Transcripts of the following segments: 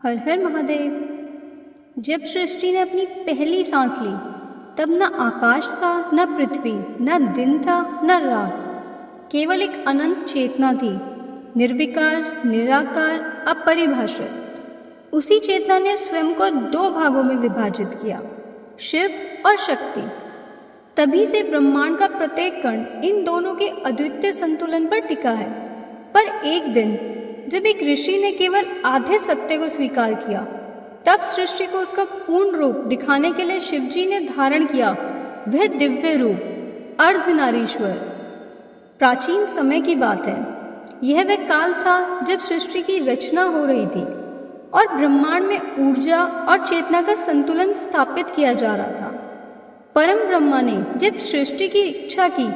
हर हर महादेव। जब सृष्टि ने अपनी पहली सांस ली तब न आकाश था, न पृथ्वी, न दिन था, न रात, केवल एक अनंत चेतना थी, निर्विकार, निराकार, अपरिभाषित। उसी चेतना ने स्वयं को दो भागों में विभाजित किया, शिव और शक्ति। तभी से ब्रह्मांड का प्रत्येक कण इन दोनों के अद्वितीय संतुलन पर टिका है। पर एक दिन जब एक ऋषि ने केवल आधे सत्य को स्वीकार किया, तब सृष्टि को उसका पूर्ण रूप दिखाने के लिए शिवजी ने धारण किया वह दिव्य रूप अर्धनारीश्वर। प्राचीन समय की बात है। यह वह काल था जब सृष्टि की रचना हो रही थी और ब्रह्मांड में ऊर्जा और चेतना का संतुलन स्थापित किया जा रहा था। परम ब्रह्मा ने जब सृष्टि की इच्छा की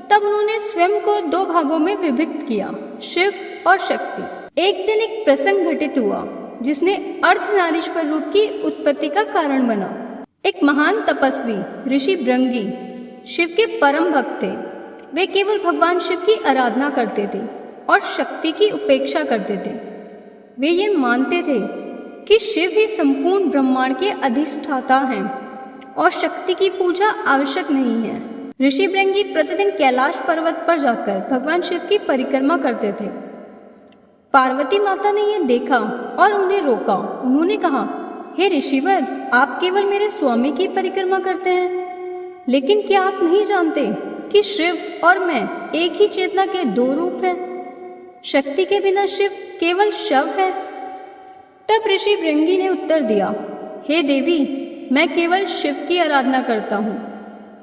तब उन्होंने स्वयं को दो भागों में विभक्त किया, शिव और शक्ति। एक दिन एक प्रसंग घटित हुआ जिसने अर्धनारीश्वर रूप की उत्पत्ति का कारण बना। एक महान तपस्वी ऋषि भृंगी शिव के परम भक्त थे। वे केवल भगवान शिव की आराधना करते थे और शक्ति की उपेक्षा करते थे। वे ये मानते थे कि शिव ही संपूर्ण ब्रह्मांड के अधिष्ठाता हैं और शक्ति की पूजा आवश्यक नहीं है। ऋषि भृंगी प्रतिदिन कैलाश पर्वत पर जाकर भगवान शिव की परिक्रमा करते थे। पार्वती माता ने यह देखा और उन्हें रोका। उन्होंने कहा, हे ऋषिवर, आप केवल मेरे स्वामी की परिक्रमा करते हैं, लेकिन क्या आप नहीं जानते कि शिव और मैं एक ही चेतना के दो रूप हैं? शक्ति के बिना शिव केवल शव है। तब ऋषि भृंगी ने उत्तर दिया, हे देवी, मैं केवल शिव की आराधना करता हूँ।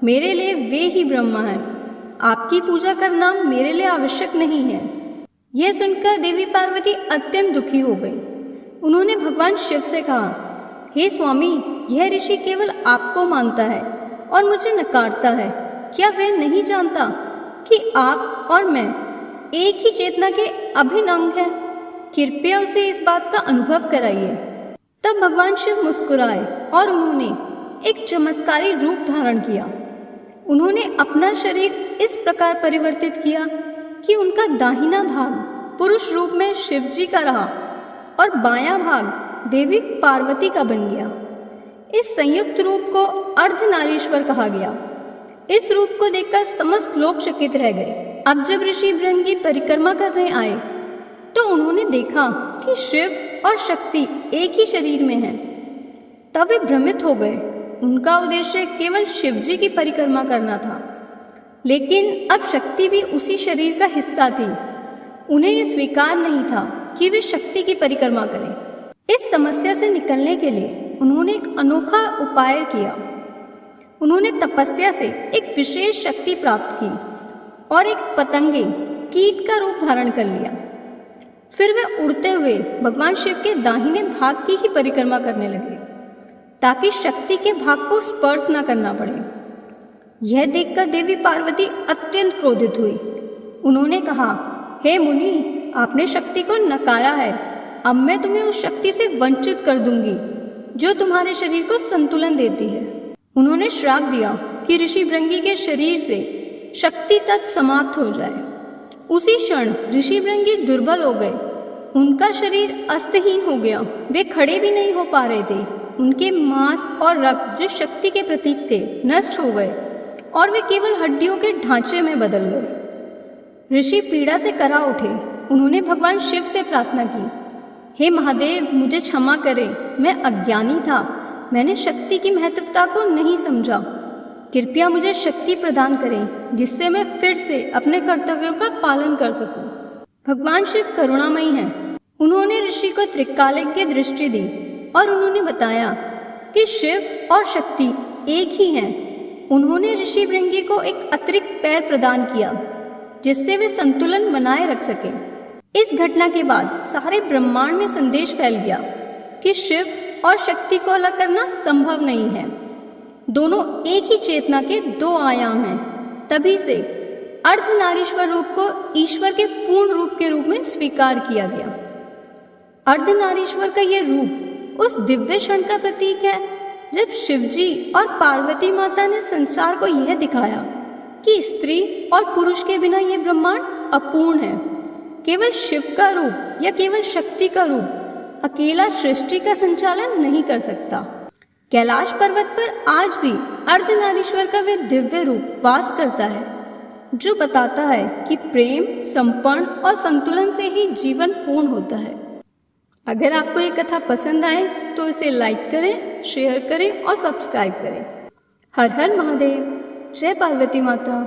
मेरे लिए वे ही ब्रह्मा हैं। आपकी पूजा करना मेरे लिए आवश्यक नहीं है। यह सुनकर देवी पार्वती अत्यंत दुखी हो गई। उन्होंने भगवान शिव से कहा, हे स्वामी, यह ऋषि केवल आपको मानता है और मुझे नकारता है। क्या वह नहीं जानता कि आप और मैं एक ही चेतना के अभिन्न अंग हैं? कृपया उसे इस बात का अनुभव कराइए। तब भगवान शिव मुस्कुराए और उन्होंने एक चमत्कारी रूप धारण किया। उन्होंने अपना शरीर इस प्रकार परिवर्तित किया कि उनका दाहिना भाग पुरुष रूप में शिवजी का रहा और बायां भाग देवी पार्वती का बन गया। इस संयुक्त रूप को अर्धनारीश्वर कहा गया। इस रूप को देखकर समस्त लोग चकित रह गए। अब जब ऋषि भृंगी परिक्रमा करने आए तो उन्होंने देखा कि शिव और शक्ति एक ही शरीर में हैं। तब वे भ्रमित हो गए। उनका उद्देश्य केवल शिवजी की परिक्रमा करना था, लेकिन अब शक्ति भी उसी शरीर का हिस्सा थी। उन्हें यह स्वीकार नहीं था कि वे शक्ति की परिक्रमा करें। इस समस्या से निकलने के लिए उन्होंने एक अनोखा उपाय किया। उन्होंने तपस्या से एक विशेष शक्ति प्राप्त की और एक पतंगे, कीट का रूप धारण कर लिया। फिर वे उड़ते हुए भगवान शिव के दाहिने भाग की ही परिक्रमा करने लगे ताकि शक्ति के भाग को स्पर्श न करना पड़े। यह देखकर देवी पार्वती अत्यंत क्रोधित हुई। उन्होंने कहा, हे मुनि, आपने शक्ति को नकारा है। अब मैं तुम्हें उस शक्ति से वंचित कर दूंगी जो तुम्हारे शरीर को संतुलन देती है। उन्होंने श्राप दिया कि ऋषि भृंगी के शरीर से शक्ति तत्व समाप्त हो जाए। उसी क्षण ऋषि भृंगी दुर्बल हो गए। उनका शरीर अस्तहीन हो गया। वे खड़े भी नहीं हो पा रहे थे। उनके मांस और रक्त जो शक्ति के प्रतीक थे नष्ट हो गए और वे केवल हड्डियों के ढांचे में बदल गए। ऋषि पीड़ा से करा उठे। उन्होंने भगवान शिव से प्रार्थना की, हे महादेव, मुझे क्षमा करें। मैं अज्ञानी था। मैंने शक्ति की महत्वता को नहीं समझा। कृपया मुझे शक्ति प्रदान करें जिससे मैं फिर से अपने कर्तव्यों का पालन कर सकूं। भगवान शिव करुणामयी हैं। उन्होंने ऋषि को त्रिकालज्ञ दृष्टि दी और उन्होंने बताया कि शिव और शक्ति एक ही हैं। उन्होंने ऋषि भृंगी को एक अतिरिक्त पैर प्रदान किया जिससे वे संतुलन बनाए रख सके। इस घटना के बाद सारे ब्रह्मांड में संदेश फैल गया कि शिव और शक्ति को अलग करना संभव नहीं है। दोनों एक ही चेतना के दो आयाम हैं। तभी से अर्धनारीश्वर रूप को ईश्वर के पूर्ण रूप के रूप में स्वीकार किया गया। अर्धनारीश्वर का यह रूप उस दिव्य क्षण का प्रतीक है जब शिवजी और पार्वती माता ने संसार को यह दिखाया कि स्त्री और पुरुष के बिना यह ब्रह्मांड अपूर्ण है। केवल शिव का रूप या केवल शक्ति का रूप अकेला सृष्टि का संचालन नहीं कर सकता। कैलाश पर्वत पर आज भी अर्धनारीश्वर का वे दिव्य रूप वास करता है, जो बताता है कि प्रेम, समर्पण और संतुलन से ही जीवन पूर्ण होता है। अगर आपको ये कथा पसंद आए तो इसे लाइक करें, शेयर करें और सब्सक्राइब करें। हर हर महादेव। जय पार्वती माता।